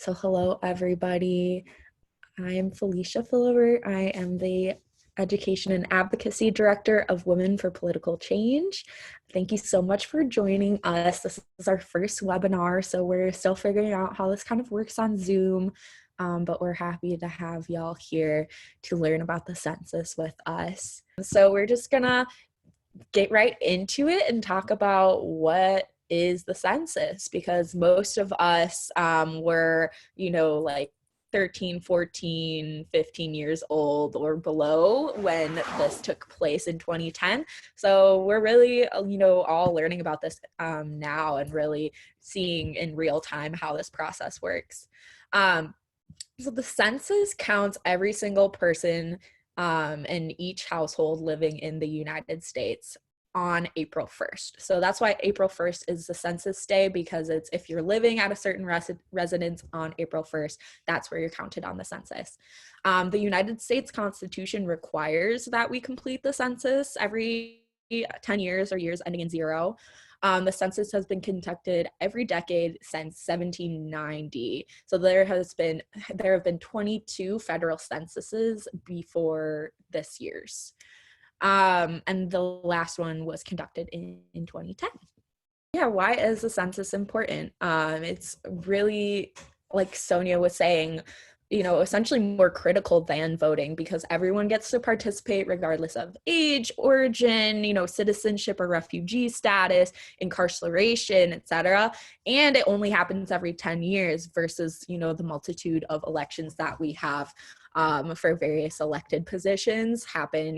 So hello, everybody. I am Felicia Philibert. I am the Education and Advocacy Director of Women for Political Change. Thank you so much for joining us. This is our first webinar, so we're still figuring out how this kind of works on Zoom, but we're happy to have y'all here to learn about the census with us. So we're just gonna get right into it and talk about what is the census, because most of us were, like 13, 14, 15 years old or below when this took place in 2010. So we're really, all learning about this now and really seeing in real time how this process works. So the census counts every single person in each household living in the United States on April 1st. So that's why April 1st is the census day, because it's if you're living at a certain residence on April 1st, that's where you're counted on the census. The United States Constitution requires that we complete the census every 10 years or years ending in 0. The census has been conducted every decade since 1790. So there have been 22 federal censuses before this year's. And the last one was conducted in 2010. Yeah, why is the census important? It's really, like Sonia was saying, essentially more critical than voting, because everyone gets to participate regardless of age, origin, citizenship or refugee status, incarceration, etc. And it only happens every 10 years versus, the multitude of elections that we have for various elected positions happen,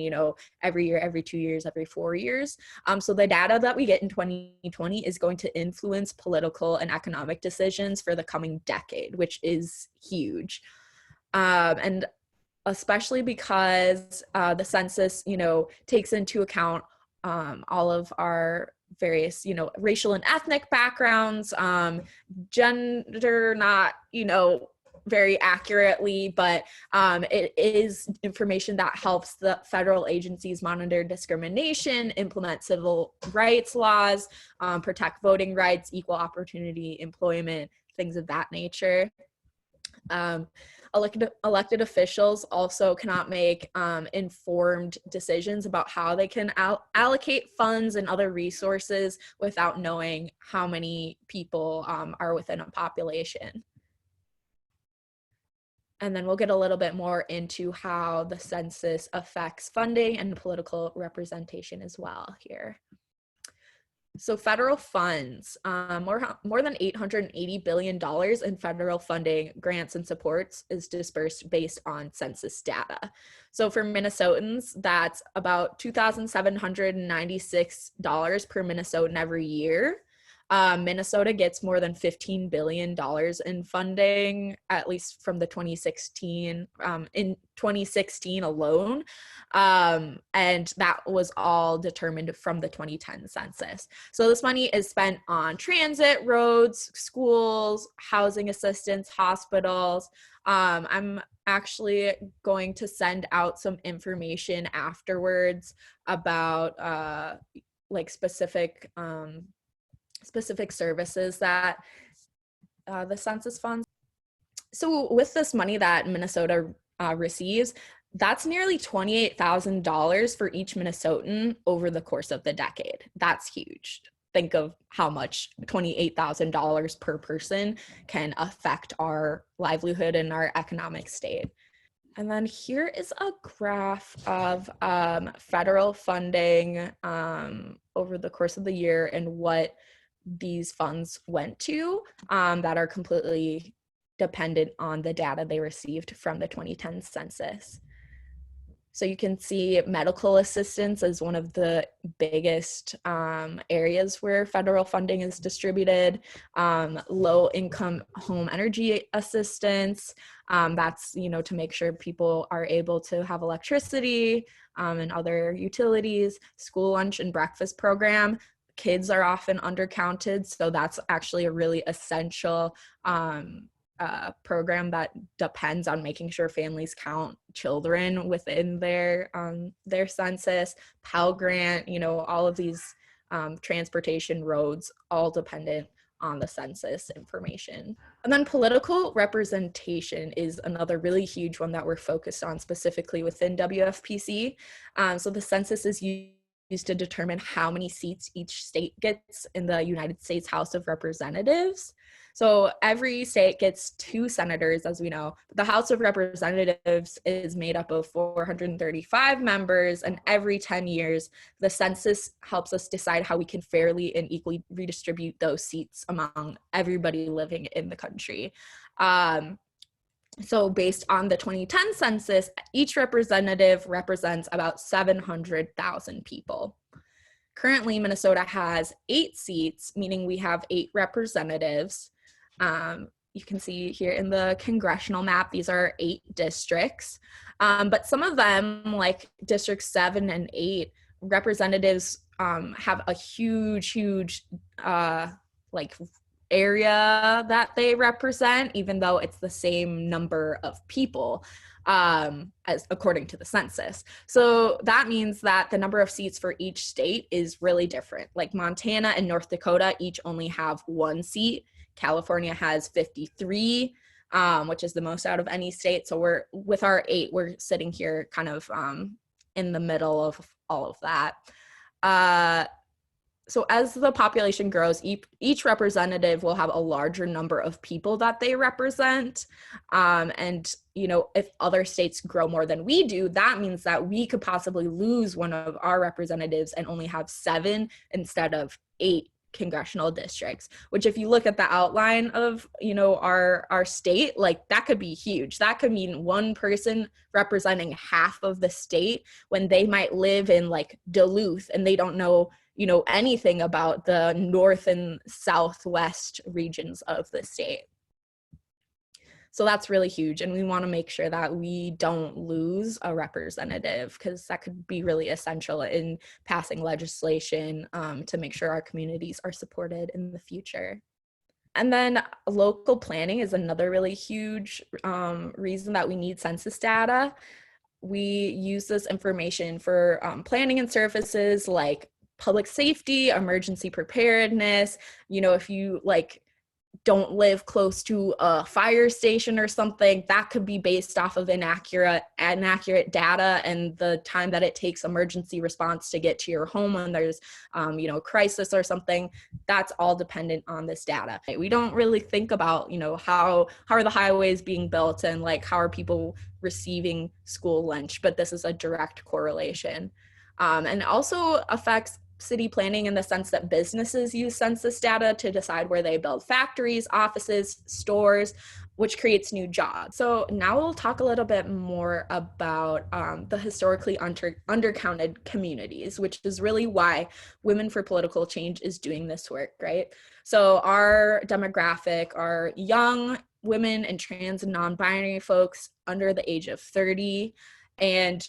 every year, every 2 years, every 4 years. So the data that we get in 2020 is going to influence political and economic decisions for the coming decade, which is huge. And especially because the census, takes into account all of our various, racial and ethnic backgrounds, gender, not, very accurately, but it is information that helps the federal agencies monitor discrimination, implement civil rights laws, protect voting rights, equal opportunity, employment, things of that nature. Elected officials also cannot make informed decisions about how they can allocate funds and other resources without knowing how many people are within a population. And then we'll get a little bit more into how the census affects funding and political representation as well here. So federal funds, more than $880 billion in federal funding, grants, and supports is dispersed based on census data. So for Minnesotans, that's about $2,796 per Minnesotan every year. Minnesota gets more than $15 billion in funding, at least from the 2016, in 2016 alone. And that was all determined from the 2010 census. So this money is spent on transit, roads, schools, housing assistance, hospitals. I'm actually going to send out some information afterwards about like specific services that the census funds. So with this money that Minnesota receives, that's nearly $28,000 for each Minnesotan over the course of the decade. That's huge. Think of how much $28,000 per person can affect our livelihood and our economic state. And then here is a graph of federal funding over the course of the year and what these funds went to that are completely dependent on the data they received from the 2010 census. So you can see medical assistance as one of the biggest areas where federal funding is distributed, low-income home energy assistance, that's, to make sure people are able to have electricity and other utilities, school lunch and breakfast program. Kids are often undercounted, so that's actually a really essential program that depends on making sure families count children within their census. Pell Grant, all of these transportation, roads, all dependent on the census information. And then political representation is another really huge one that we're focused on specifically within WFPC. So the census is used to determine how many seats each state gets in the United States House of Representatives. So every state gets 2 senators, as we know. The House of Representatives is made up of 435 members, and every 10 years, the census helps us decide how we can fairly and equally redistribute those seats among everybody living in the country. So based on the 2010 census, each representative represents about 700,000 people. Currently, Minnesota has 8 seats, meaning we have 8 representatives. You can see here in the congressional map, these are 8 districts. But some of them, like District 7 and 8, representatives have a huge like area that they represent, even though it's the same number of people as according to the census. So that means that the number of seats for each state is really different. Like Montana and North Dakota each only have 1 seat. California has 53, which is the most out of any state. So we're with our 8, we're sitting here kind of in the middle of all of that. So as the population grows, each representative will have a larger number of people that they represent. And, you know, if other states grow more than we do, that means that we could possibly lose one of our representatives and only have 7 instead of 8 congressional districts, which if you look at the outline of, you know, our state, like that could be huge. That could mean one person representing half of the state when they might live in like Duluth and they don't know, you know, anything about the north and southwest regions of the state. So that's really huge. And we want to make sure that we don't lose a representative, because that could be really essential in passing legislation to make sure our communities are supported in the future. And then local planning is another really huge reason that we need census data. We use this information for planning and services like public safety, emergency preparedness. You know, if you like don't live close to a fire station or something, that could be based off of inaccurate data and the time that it takes emergency response to get to your home when there's, you know, a crisis or something. That's all dependent on this data. We don't really think about, you know, how are the highways being built and like how are people receiving school lunch, but this is a direct correlation. And it also affects city planning in the sense that businesses use census data to decide where they build factories, offices, stores, which creates new jobs. So now we'll talk a little bit more about the historically undercounted communities, which is really why Women for Political Change is doing this work, right? So our demographic are young women and trans and non-binary folks under the age of 30, and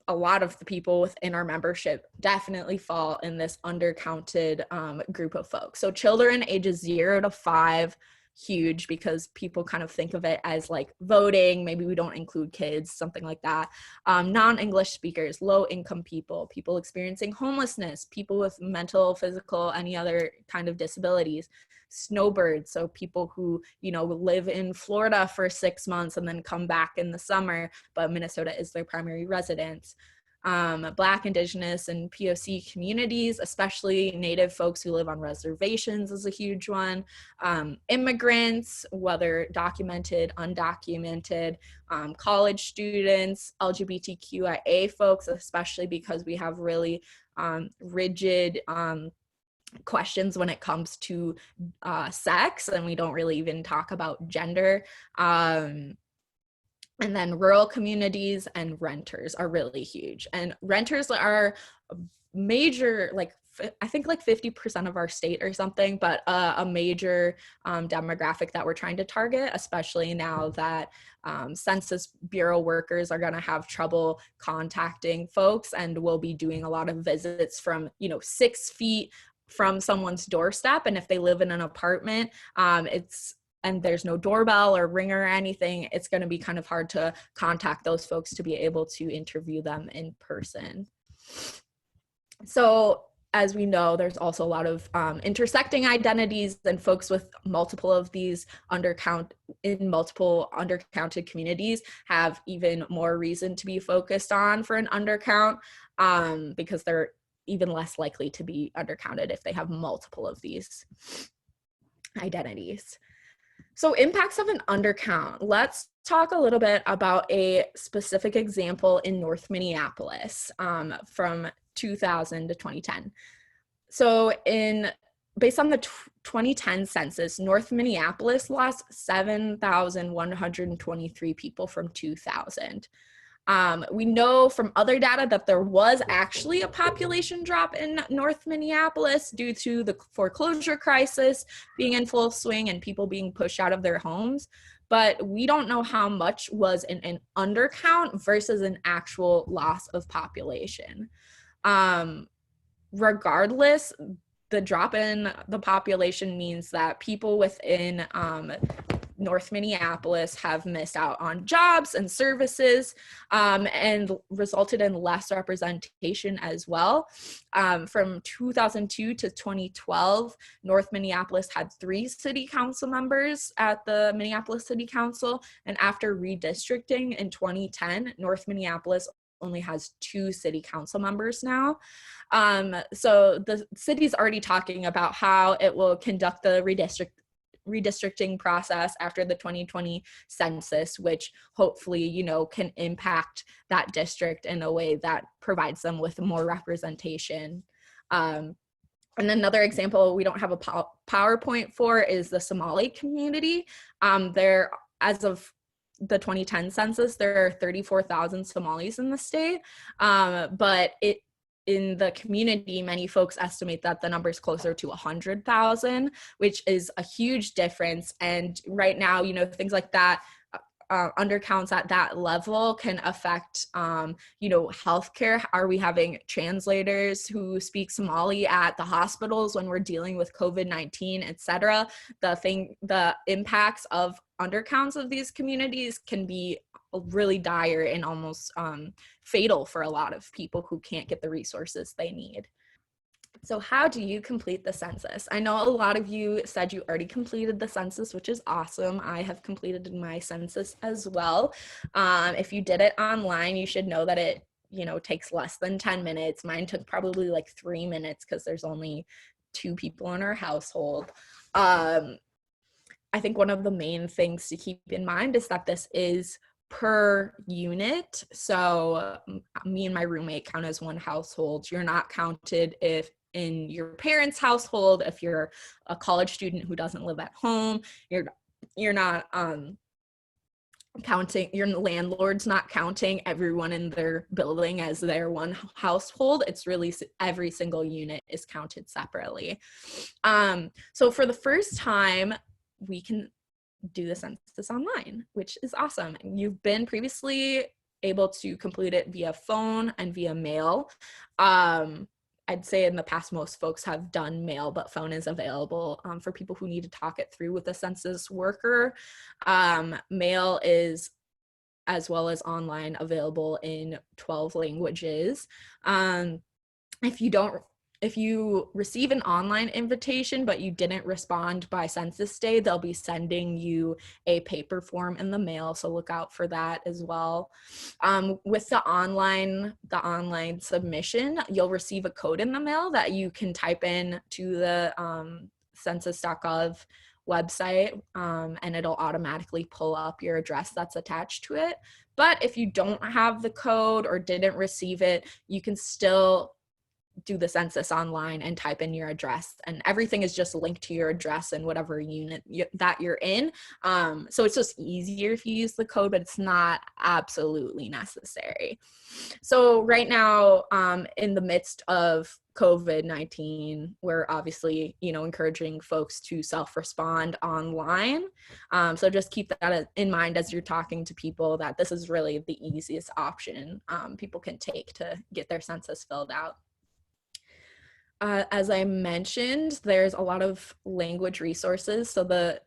a lot of the people within our membership definitely fall in this undercounted group of folks. So children ages 0 to 5, huge, because people kind of think of it as like voting. Maybe we don't include kids, something like that. Non-English speakers, low-income people, people experiencing homelessness, people with mental, physical, any other kind of disabilities. Snowbirds, so people who, you know, live in Florida for 6 months and then come back in the summer, but Minnesota is their primary residence. Black, Indigenous, and POC communities, especially Native folks who live on reservations, is a huge one. Immigrants, whether documented, undocumented, college students, LGBTQIA folks, especially because we have really rigid questions when it comes to sex, and we don't really even talk about gender. And then rural communities and renters are really huge. And renters are major, like I think like 50% of our state or something, but a major demographic that we're trying to target, especially now that Census Bureau workers are going to have trouble contacting folks, and we'll be doing a lot of visits from, you know, 6 feet from someone's doorstep. And if they live in an apartment, and there's no doorbell or ringer or anything, it's going to be kind of hard to contact those folks to be able to interview them in person. So as we know, there's also a lot of intersecting identities, and folks with multiple of these in multiple undercounted communities have even more reason to be focused on for an undercount, because they're even less likely to be undercounted if they have multiple of these identities. So impacts of an undercount. Let's talk a little bit about a specific example in North Minneapolis from 2000 to 2010. So based on the 2010 census, North Minneapolis lost 7,123 people from 2000. We know from other data that there was actually a population drop in North Minneapolis due to the foreclosure crisis being in full swing and people being pushed out of their homes, but we don't know how much was an undercount versus an actual loss of population. Regardless, the drop in the population means that people within North Minneapolis have missed out on jobs and services, and resulted in less representation as well. From 2002 to 2012, North Minneapolis had 3 city council members at the Minneapolis City Council, and after redistricting in 2010, North Minneapolis only has 2 city council members now. So the city's already talking about how it will conduct the redistricting process after the 2020 census, which hopefully, can impact that district in a way that provides them with more representation. And another example we don't have a PowerPoint for is the Somali community. There, as of the 2010 census, there are 34,000 Somalis in the state, but in the community, many folks estimate that the number is closer to 100,000, which is a huge difference. And right now, things like that, undercounts at that level can affect, healthcare. Are we having translators who speak Somali at the hospitals when we're dealing with COVID-19, et cetera? The impacts of undercounts of these communities can be really dire and almost fatal for a lot of people who can't get the resources they need. So how do you complete the census? I know a lot of you said you already completed the census, which is awesome. I have completed my census as well. If you did it online, you should know that it, takes less than 10 minutes. Mine took probably like 3 minutes because there's only 2 people in our household. I think one of the main things to keep in mind is that this is per unit. So me and my roommate count as one household. You're not counted if in your parents' household, if you're a college student who doesn't live at home, you're not counting, your landlord's not counting everyone in their building as their one household. It's really every single unit is counted separately. So for the first time, we can do the census online, which is awesome. You've been previously able to complete it via phone and via mail. I'd say in the past, most folks have done mail, but phone is available for people who need to talk it through with a census worker. Mail is, as well as online, available in 12 languages. If you receive an online invitation, but you didn't respond by census day, they'll be sending you a paper form in the mail. So look out for that as well. With the online submission, you'll receive a code in the mail that you can type in to the census.gov website, and it'll automatically pull up your address that's attached to it. But if you don't have the code or didn't receive it, you can still do the census online and type in your address, and everything is just linked to your address and whatever unit that you're in. So it's just easier if you use the code, but it's not absolutely necessary. So right now, in the midst of COVID-19, we're obviously, encouraging folks to self-respond online. So just keep that in mind as you're talking to people, that this is really the easiest option people can take to get their census filled out. As I mentioned, there's a lot of language resources. So the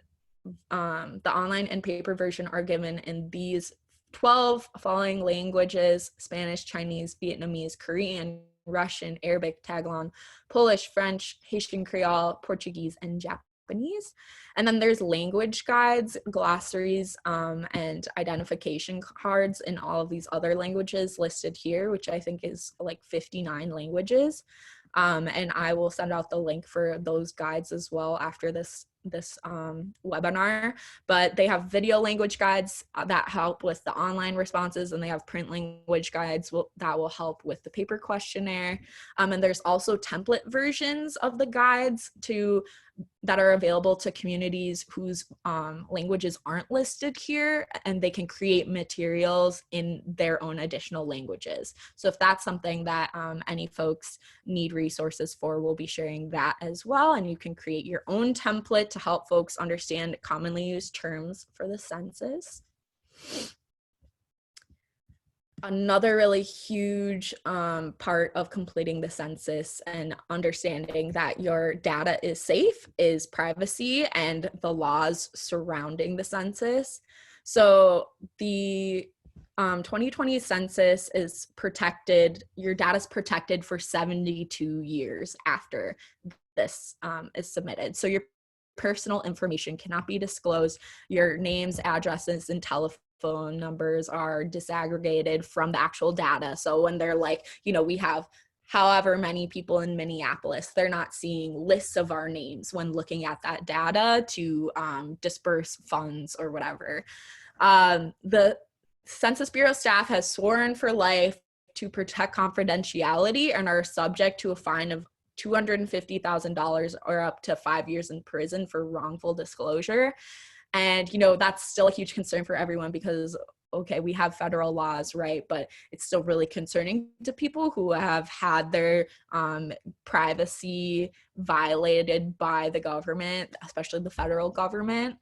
online and paper version are given in these 12 following languages: Spanish, Chinese, Vietnamese, Korean, Russian, Arabic, Tagalog, Polish, French, Haitian Creole, Portuguese, and Japanese. And then there's language guides, glossaries, and identification cards in all of these other languages listed here, which I think is like 59 languages. And I will send out the link for those guides as well after this webinar. But they have video language guides that help with the online responses, and they have print language guides that will help with the paper questionnaire. And there's also template versions of the guides that are available to communities whose languages aren't listed here, and they can create materials in their own additional languages. So if that's something that any folks need resources for, we'll be sharing that as well. And you can create your own template to help folks understand commonly used terms for the census. Another really huge part of completing the census and understanding that your data is safe is privacy and the laws surrounding the census. So the 2020 census is protected, your data is protected for 72 years after this is submitted. So your personal information cannot be disclosed. Your names, addresses, and telephone numbers are disaggregated from the actual data. So when they're like, you know, we have however many people in Minneapolis, they're not seeing lists of our names when looking at that data to disperse funds or whatever. The Census Bureau staff has sworn for life to protect confidentiality and are subject to a fine of $250,000 or up to 5 years in prison for wrongful disclosure. And, you know, that's still a huge concern for everyone because, okay, we have federal laws, right? But it's still really concerning to people who have had their privacy violated by the government, especially the federal government.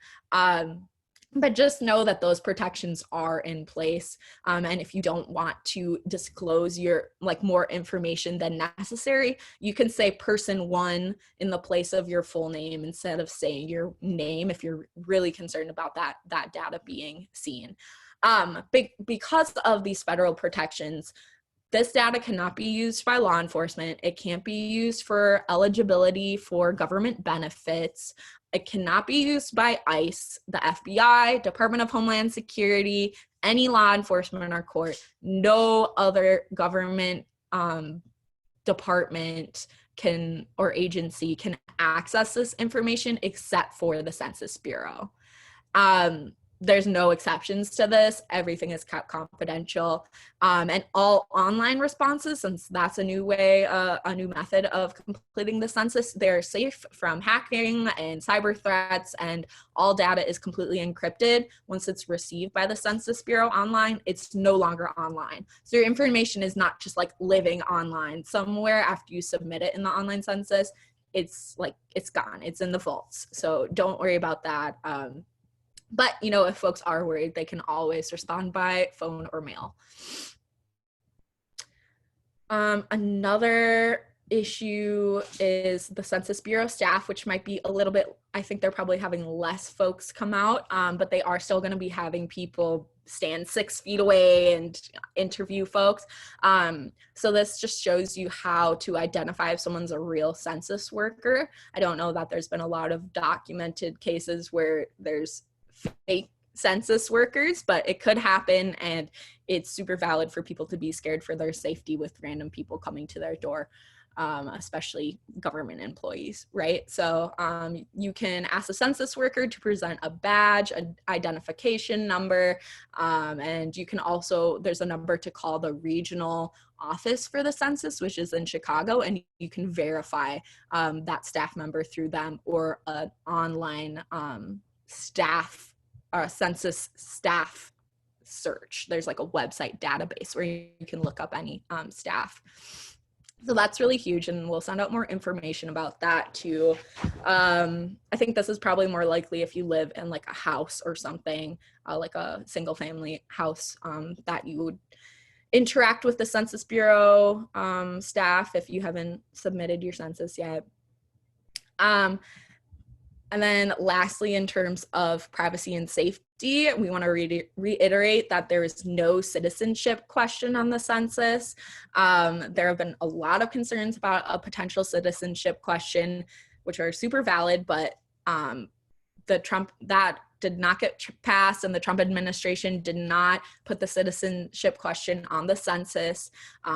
But just know that those protections are in place. And if you don't want to disclose your more information than necessary, you can say person one in the place of your full name instead of saying your name if you're really concerned about that data being seen. Because of these federal protections, this data cannot be used by law enforcement. It can't be used for eligibility for government benefits. It cannot be used by ICE, the FBI, Department of Homeland Security, any law enforcement or court. No other government department or agency can access this information except for the Census Bureau. There's no exceptions to this. Everything is kept confidential. And all online responses, since that's a new way, a new method of completing the census, they're safe from hacking and cyber threats, and all data is completely encrypted. Once it's received by the Census Bureau online, it's no longer online. So your information is not just like living online somewhere after you submit it in the online census. It's gone. It's in the vaults. So don't worry about that. But, you know, if folks are worried, they can always respond by phone or mail. Another issue is the Census Bureau staff, which might be a little bit, I think they're probably having less folks come out, but they are still going to be having people stand 6 feet away and interview folks. So this just shows you how to identify if someone's a real census worker. I don't know that there's been a lot of documented cases where there's fake census workers, but it could happen, and it's super valid for people to be scared for their safety with random people coming to their door, especially government employees, right? So you can ask a census worker to present a badge, an identification number, and you can also, there's a number to call the regional office for the census, which is in Chicago, and you can verify that staff member through them or an online census staff search. There's like a website database where you can look up any staff. So that's really huge, and we'll send out more information about that too. I think this is probably more likely if you live in like a house or something, like a single family house, that you would interact with the Census Bureau staff if you haven't submitted your census yet. And then lastly, in terms of privacy and safety, We want to reiterate that there is no citizenship question on the census. There have been a lot of concerns about a potential citizenship question, which are super valid, but that did not get passed, and the Trump administration did not put the citizenship question on the census.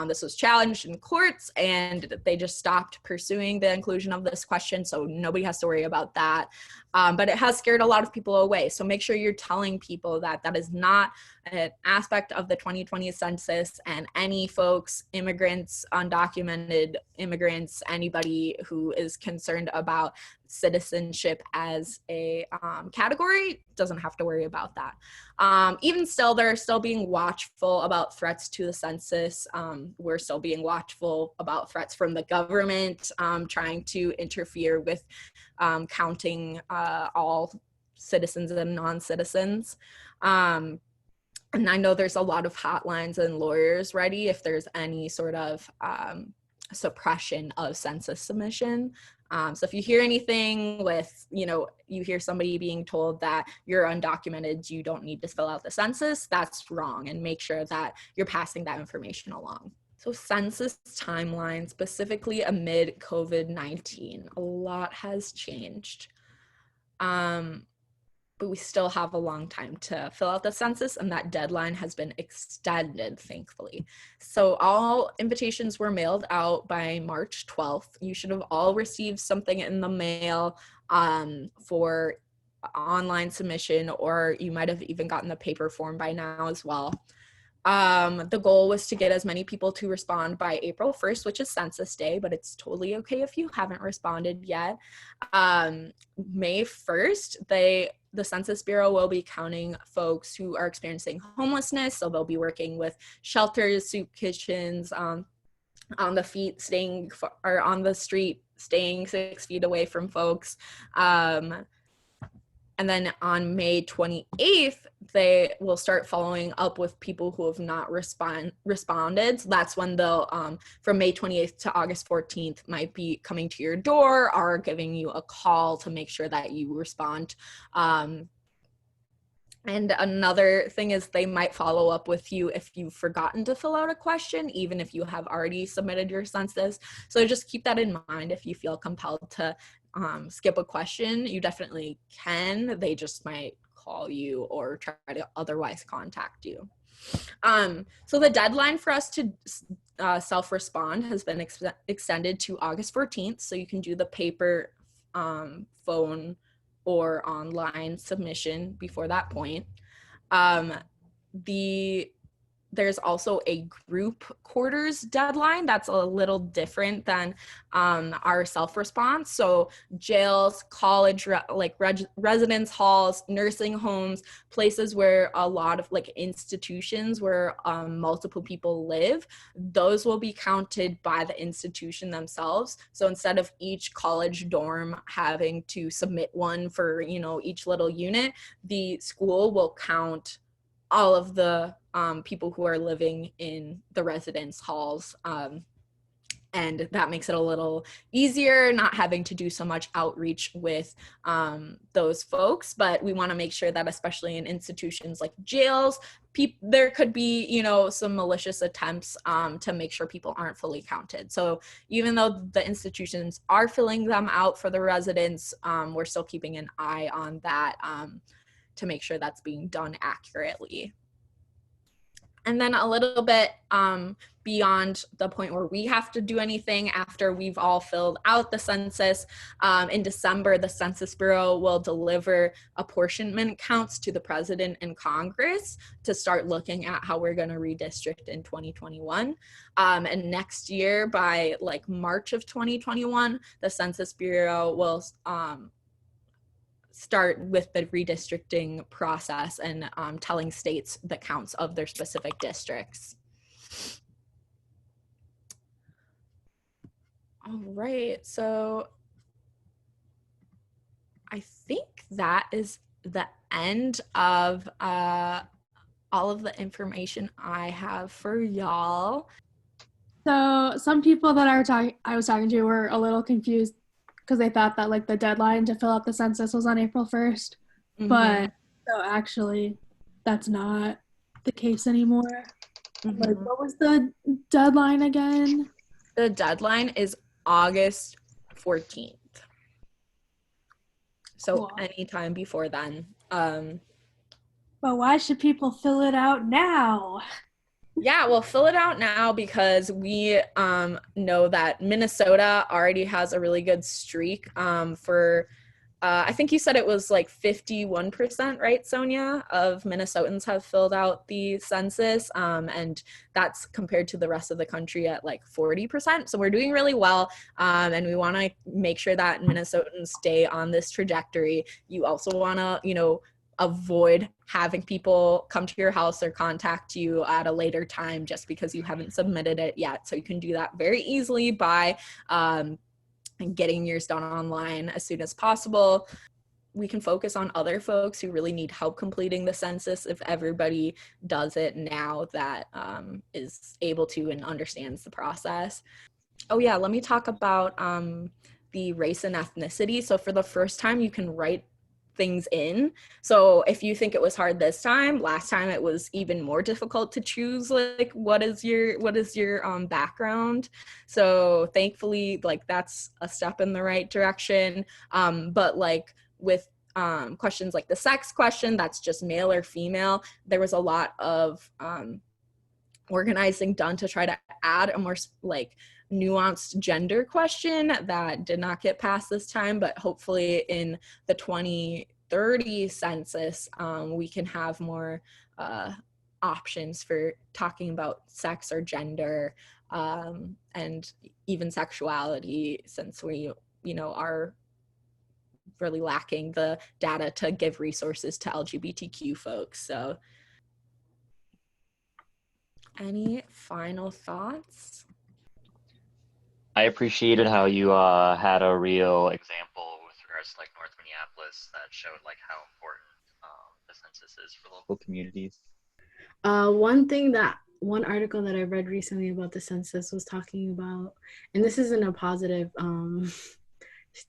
This was challenged in courts, and they just stopped pursuing the inclusion of this question, so nobody has to worry about that. But it has scared a lot of people away, so make sure you're telling people that that is not an aspect of the 2020 census, and any folks, immigrants, undocumented immigrants, anybody who is concerned about citizenship as a category doesn't have to worry about that. Even still, they're still being watchful about threats to the census. We're still being watchful about threats from the government trying to interfere with counting all citizens and non-citizens. And I know there's a lot of hotlines and lawyers ready if there's any sort of suppression of census submission. So if you hear anything with, you hear somebody being told that you're undocumented, you don't need to fill out the census, that's wrong, and make sure that you're passing that information along. So Census Timeline, specifically amid COVID-19, a lot has changed. But we still have a long time to fill out the census, and that deadline has been extended, thankfully. So all invitations were mailed out by March 12th. You should have all received something in the mail for online submission, or you might have even gotten the paper form by now as well. The goal was to get as many people to respond by April 1st, which is Census Day, but it's totally okay if you haven't responded yet. May 1st, the Census Bureau will be counting folks who are experiencing homelessness, so they'll be working with shelters, soup kitchens, on the street, staying 6 feet away from folks. And then on May 28th, they will start following up with people who have not responded. So that's when they'll, from May 28th to August 14th, might be coming to your door or giving you a call to make sure that you respond. And another thing is they might follow up with you if you've forgotten to fill out a question, even if you have already submitted your census. So just keep that in mind. If you feel compelled to skip a question, you definitely can. They just might call you or try to otherwise contact you. So the deadline for us to self-respond has been extended to August 14th. So you can do the paper, phone, or online submission before that point. There's also a group quarters deadline that's a little different than our self-response. So jails, college, residence halls, nursing homes, places where a lot of institutions where multiple people live, those will be counted by the institution themselves. So instead of each college dorm having to submit one for, each little unit, the school will count all of the people who are living in the residence halls. And that makes it a little easier, not having to do so much outreach with those folks. But we want to make sure that, especially in institutions like jails, there could be, some malicious attempts to make sure people aren't fully counted. So even though the institutions are filling them out for the residents, we're still keeping an eye on that to make sure that's being done accurately. And then a little bit beyond the point where we have to do anything after we've all filled out the census, in December, the Census Bureau will deliver apportionment counts to the President and Congress to start looking at how we're going to redistrict in 2021. And next year, by March of 2021, the Census Bureau will start with the redistricting process and telling states the counts of their specific districts. All right, so I think that is the end of all of the information I have for y'all. So some people that I was talking to were a little confused because they thought that the deadline to fill out the census was on April 1st. Mm-hmm. But So actually, that's not the case anymore. Like, Mhm. what was the deadline again? The deadline is August 14th. So Cool. anytime before then. But why should people fill it out now? Yeah, well, fill it out now because we know that Minnesota already has a really good streak for I think you said it was like 51%, right, Sonia, of Minnesotans have filled out the census. And that's compared to the rest of the country at like 40%. So we're doing really well. And we want to make sure that Minnesotans stay on this trajectory. You also want to, avoid having people come to your house or contact you at a later time just because you haven't submitted it yet. So you can do that very easily by getting yours done online as soon as possible. We can focus on other folks who really need help completing the census if everybody does it now that is able to and understands the process. Oh yeah, let me talk about the race and ethnicity. So for the first time, you can write things in. So if you think it was hard this time, last time it was even more difficult to choose like what is your background. So thankfully, like that's a step in the right direction. But like with questions like the sex question, that's just male or female, there was a lot of organizing done to try to add a more like nuanced gender question that did not get passed this time, but hopefully in the 2030 census we can have more options for talking about sex or gender and even sexuality, since we are really lacking the data to give resources to LGBTQ folks. So any final thoughts? I appreciated how you had a real example with regards to like North Minneapolis that showed like how important the census is for local communities. One article that I read recently about the census was talking about, and this isn't a positive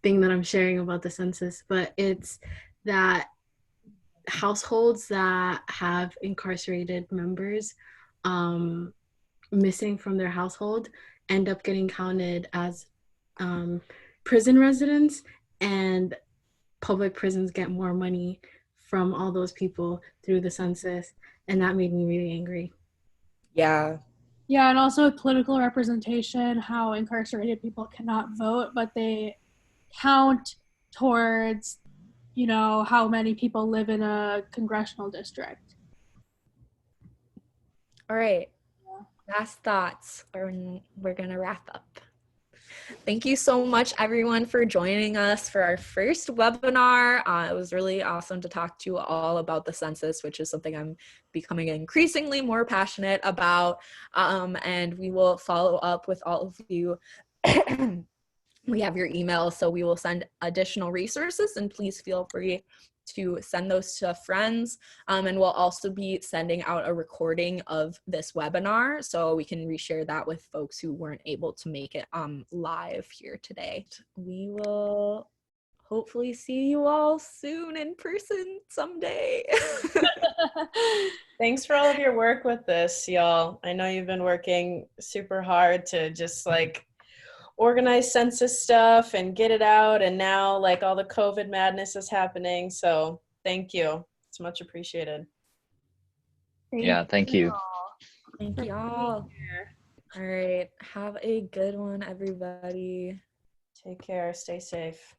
thing that I'm sharing about the census, but it's that households that have incarcerated members missing from their household end up getting counted as prison residents, and public prisons get more money from all those people through the census, and that made me really angry. Yeah. Yeah, and also with political representation, how incarcerated people cannot vote, but they count towards, how many people live in a congressional district. All right. Last thoughts, or we're going to wrap up. Thank you so much, everyone, for joining us for our first webinar. It was really awesome to talk to you all about the census, which is something I'm becoming increasingly more passionate about. And we will follow up with all of you. We have your email, so we will send additional resources, and please feel free to send those to friends. And we'll also be sending out a recording of this webinar so we can reshare that with folks who weren't able to make it live here today. We will hopefully see you all soon in person someday. Thanks for all of your work with this, y'all. I know you've been working super hard to just like organize census stuff and get it out, and now like all the COVID madness is happening, so thank you. It's much appreciated. Thank you. Thank y'all. All right, have a good one, everybody. Take care, stay safe.